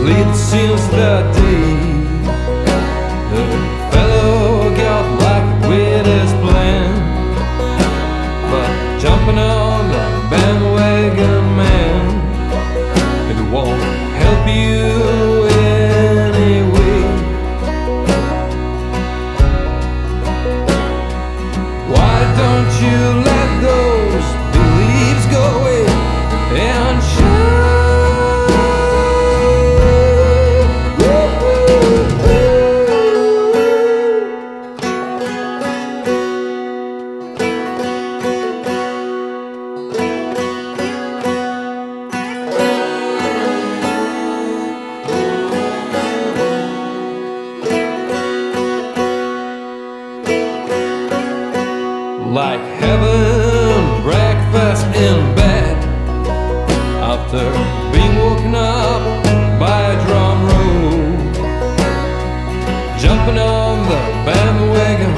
lead since that day. The fellow got lucky with his plan, but jumping on the bandwagon, man, it won't help you anyway. Why don't you let those beliefs go away and shine? Like having breakfast in bed after being woken up by a drum roll. Jumping on the bandwagon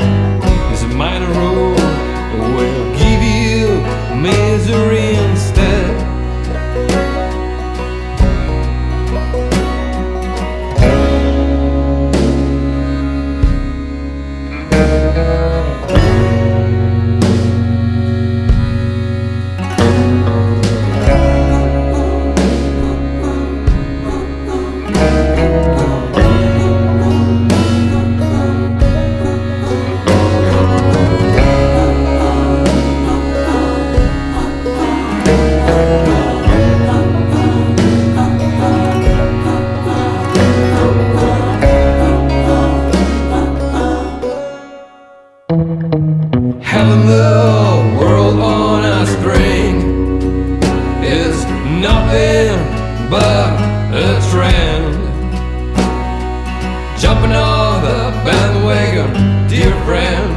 is a minor rule. It will give you misery instead. Having the world on a string is nothing but a trend. Jumping on the bandwagon, dear friend,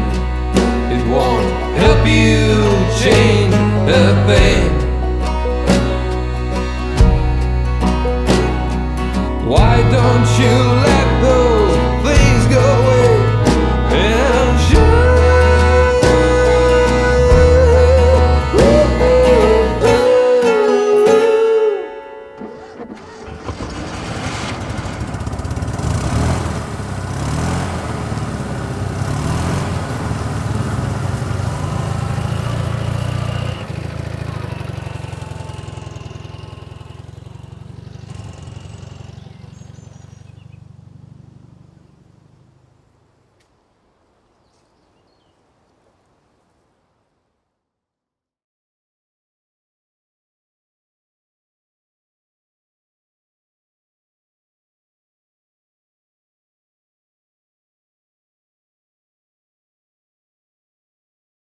it won't help you change a thing.